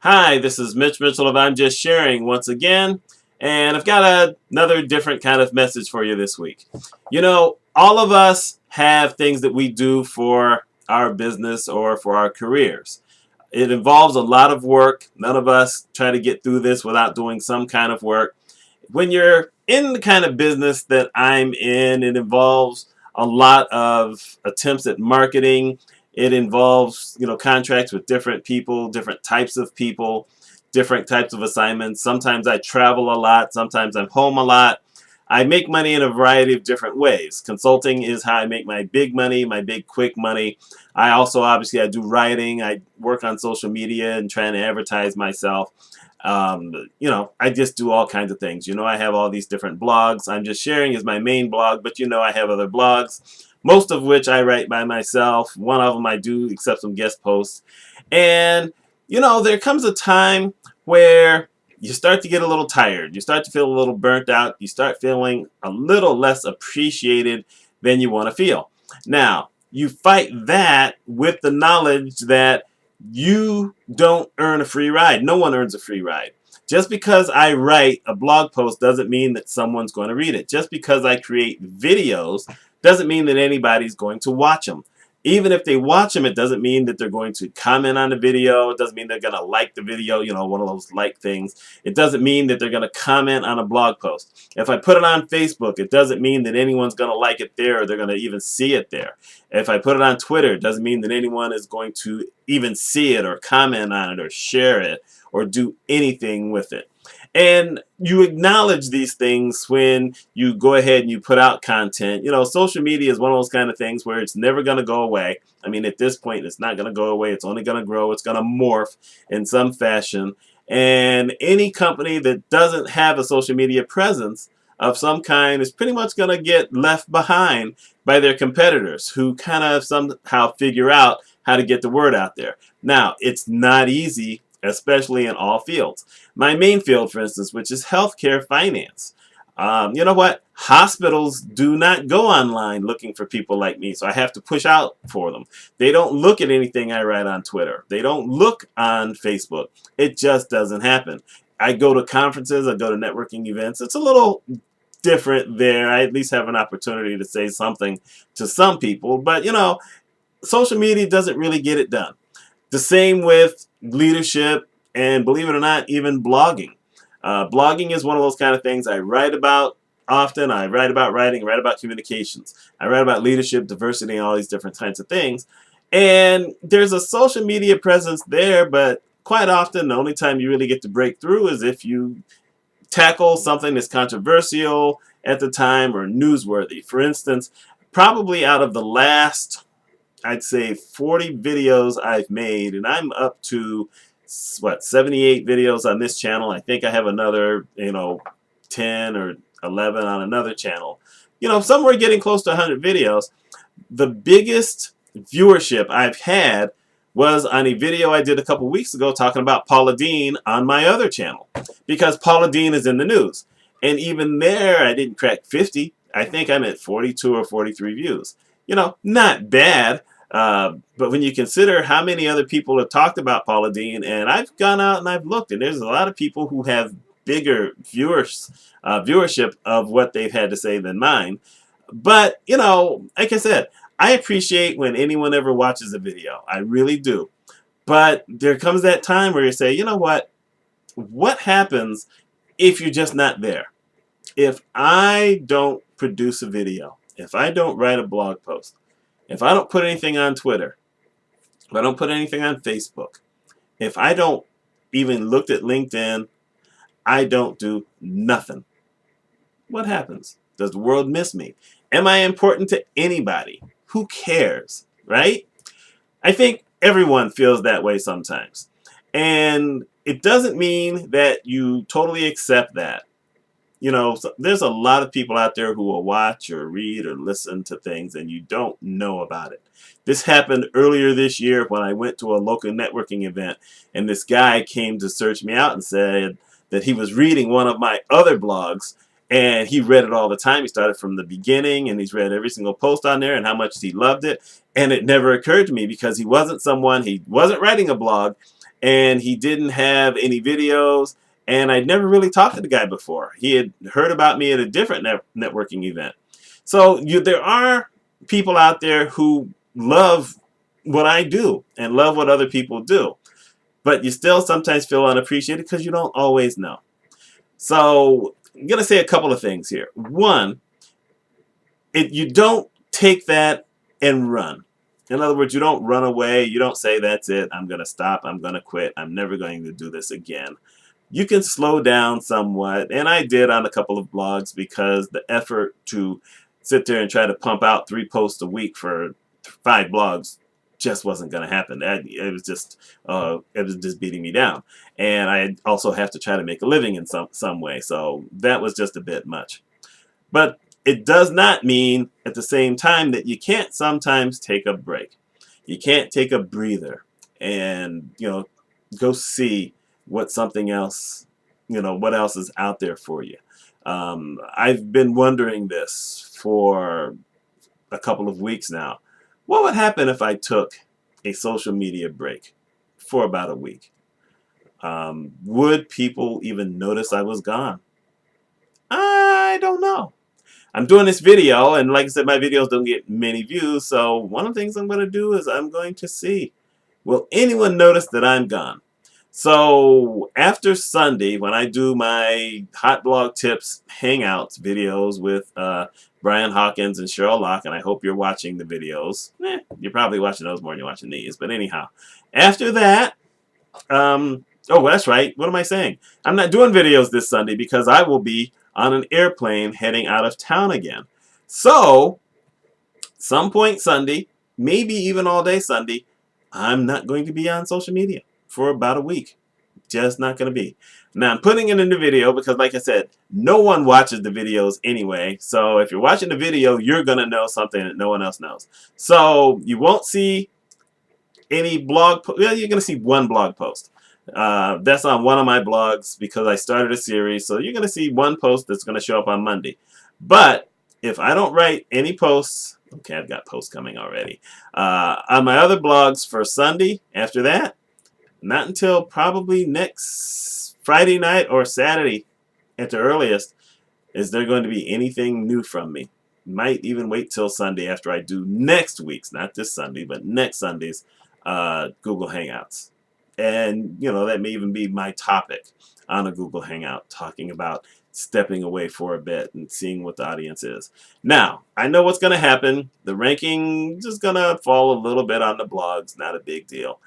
Hi, this is Mitch Mitchell of I'm Just Sharing once again, and I've got another different kind of message for you this week. You know, all of us have things that we do for our business or for our careers. It involves a lot of work. None of us try to get through this without doing some kind of work. When you're in the kind of business that I'm in, it involves a lot of attempts at marketing. It involves, contracts with different people, different types of people, different types of assignments. Sometimes I travel a lot. Sometimes I'm home a lot. I make money in a variety of different ways. Consulting is how I make my big money, my big quick money. I also, obviously, I do writing. I work on social media and trying to advertise myself. I just do all kinds of things. I have all these different blogs. I'm Just Sharing is my main blog, but I have other blogs, most of which I write by myself. One of them I do accept some guest posts. And, there comes a time where you start to get a little tired. You start to feel a little burnt out. You start feeling a little less appreciated than you want to feel. Now, you fight that with the knowledge that you don't earn a free ride. No one earns a free ride. Just because I write a blog post doesn't mean that someone's going to read it. Just because I create videos doesn't mean that anybody's going to watch them. Even if they watch them, it doesn't mean that they're going to comment on the video. It doesn't mean they're going to like the video, one of those like things. It doesn't mean that they're going to comment on a blog post. If I put it on Facebook, it doesn't mean that anyone's going to like it there or they're going to even see it there. If I put it on Twitter, it doesn't mean that anyone is going to even see it or comment on it or share it or do anything with it. And you acknowledge these things when you go ahead and you put out content. Social media is one of those kind of things where it's never going to go away. I mean, at this point, it's not going to go away. It's only going to grow. It's going to morph in some fashion. And any company that doesn't have a social media presence of some kind is pretty much going to get left behind by their competitors who kind of somehow figure out how to get the word out there. Now, it's not easy, especially in all fields. My main field, for instance, which is healthcare finance. You know what? Hospitals do not go online looking for people like me, so I have to push out for them. They don't look at anything I write on Twitter. They don't look on Facebook. It just doesn't happen. I go to conferences. I go to networking events. It's a little different there. I at least have an opportunity to say something to some people, but social media doesn't really get it done. The same with leadership and, believe it or not, even blogging. Blogging is one of those kind of things I write about often. I write about writing, I write about communications. I write about leadership, diversity, and all these different kinds of things. And there's a social media presence there, but quite often the only time you really get to break through is if you tackle something that's controversial at the time or newsworthy. For instance, probably out of the last, I'd say 40 videos I've made, and I'm up to 78 videos on this channel. I think I have another 10 or 11 on another channel. Somewhere getting close to 100 videos. The biggest viewership I've had was on a video I did a couple weeks ago talking about Paula Deen on my other channel, because Paula Deen is in the news. And even there, I didn't crack 50. I think I'm at 42 or 43 views. Not bad. But when you consider how many other people have talked about Paula Deen, and I've gone out and I've looked, and there's a lot of people who have bigger viewership of what they've had to say than mine. But, like I said, I appreciate when anyone ever watches a video. I really do. But there comes that time where you say, you know what? What happens if you're just not there? If I don't produce a video, if I don't write a blog post, if I don't put anything on Twitter, if I don't put anything on Facebook, if I don't even look at LinkedIn, I don't do nothing. What happens? Does the world miss me? Am I important to anybody? Who cares, right? I think everyone feels that way sometimes. And it doesn't mean that you totally accept that. There's a lot of people out there who will watch or read or listen to things and you don't know about it. This happened earlier this year when I went to a local networking event, and this guy came to search me out and said that he was reading one of my other blogs, and he read it all the time. He started from the beginning, and he's read every single post on there and how much he loved it. And it never occurred to me, because he wasn't writing a blog, and he didn't have any videos, and I'd never really talked to the guy before. He had heard about me at a different networking event. So there are people out there who love what I do and love what other people do, but you still sometimes feel unappreciated because you don't always know. So I'm going to say a couple of things here. One, you don't take that and run. In other words, you don't run away. You don't say, that's it, I'm going to stop, I'm going to quit, I'm never going to do this again. You can slow down somewhat, and I did on a couple of blogs, because the effort to sit there and try to pump out 3 posts a week for 5 blogs just wasn't going to happen. It was just beating me down, and I also have to try to make a living in some way, so that was just a bit much. But it does not mean at the same time that you can't sometimes take a break. You can't take a breather and go see what something else, what else is out there for you. I've been wondering this for a couple of weeks now. What would happen if I took a social media break for about a week? Would people even notice I was gone? I don't know. I'm doing this video, and like I said, my videos don't get many views, so one of the things I'm going to do is I'm going to see, will anyone notice that I'm gone? So after Sunday, when I do my Hot Blog Tips Hangouts videos with Brian Hawkins and Cheryl Locke, and I hope you're watching the videos. You're probably watching those more than you're watching these, but anyhow. After that, oh, that's right. What am I saying? I'm not doing videos this Sunday because I will be on an airplane heading out of town again. So, some point Sunday, maybe even all day Sunday, I'm not going to be on social media for about a week. Just not going to be. Now, I'm putting it in the video because, like I said, no one watches the videos anyway. So, if you're watching the video, you're going to know something that no one else knows. So, you won't see any blog well, you're going to see one blog post. That's on one of my blogs because I started a series. So you're going to see one post that's going to show up on Monday. But if I don't write any posts, okay, I've got posts coming already, on my other blogs for Sunday, after that, not until probably next Friday night or Saturday at the earliest, is there going to be anything new from me. Might even wait till Sunday after I do next week's, not this Sunday, but next Sunday's Google Hangouts. And, that may even be my topic on a Google Hangout, talking about stepping away for a bit and seeing what the audience is. Now, I know what's going to happen. The ranking is just going to fall a little bit on the blogs, not a big deal.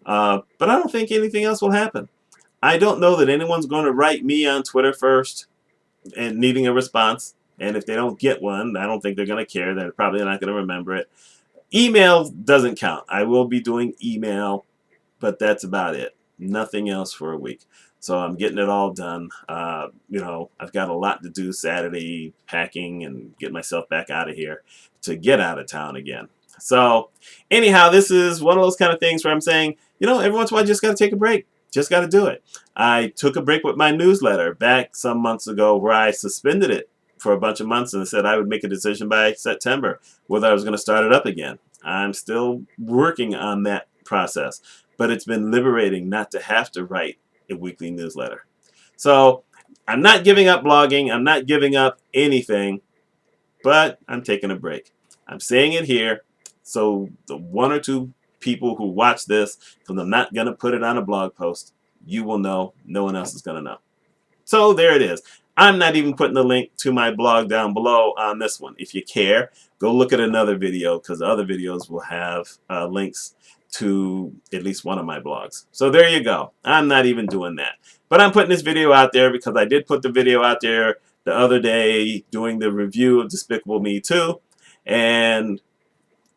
But I don't think anything else will happen. I don't know that anyone's going to write me on Twitter first and needing a response. And if they don't get one, I don't think they're going to care. They're probably not going to remember it. Email doesn't count. I will be doing email, but that's about it. Nothing else for a week. So I'm getting it all done. I've got a lot to do Saturday, packing and get myself back out of here to get out of town again. So anyhow, this is one of those kind of things where I'm saying, every once in a while, I just got to take a break. Just got to do it. I took a break with my newsletter back some months ago where I suspended it for a bunch of months and said I would make a decision by September whether I was going to start it up again. I'm still working on that process, but it's been liberating not to have to write a weekly newsletter. So I'm not giving up blogging. I'm not giving up anything, but I'm taking a break. I'm saying it here so the 1 or 2 people who watch this, because I'm not going to put it on a blog post, you will know. No one else is going to know. So there it is. I'm not even putting the link to my blog down below on this one. If you care, go look at another video because the other videos will have links to at least one of my blogs. So there you go. I'm not even doing that. But I'm putting this video out there because I did put the video out there the other day doing the review of Despicable Me 2. And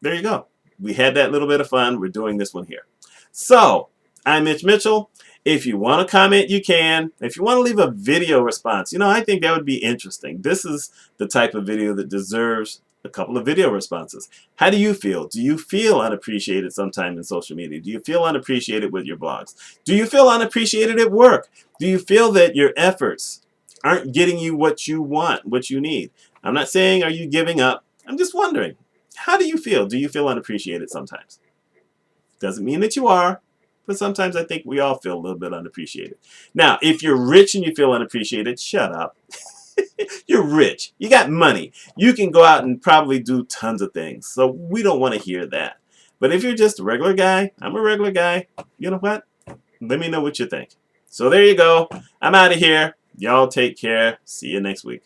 there you go. We had that little bit of fun. We're doing this one here. So, I'm Mitch Mitchell. If you want to comment, you can. If you want to leave a video response, I think that would be interesting. This is the type of video that deserves a couple of video responses. How do you feel? Do you feel unappreciated sometime in social media? Do you feel unappreciated with your blogs? Do you feel unappreciated at work? Do you feel that your efforts aren't getting you what you want, what you need? I'm not saying are you giving up. I'm just wondering, how do you feel? Do you feel unappreciated sometimes? Doesn't mean that you are. but sometimes I think we all feel a little bit unappreciated. Now, if you're rich and you feel unappreciated, shut up. You're rich. You got money. You can go out and probably do tons of things. So we don't want to hear that. But if you're just a regular guy, I'm a regular guy, you know what? Let me know what you think. So there you go. I'm out of here. Y'all take care. See you next week.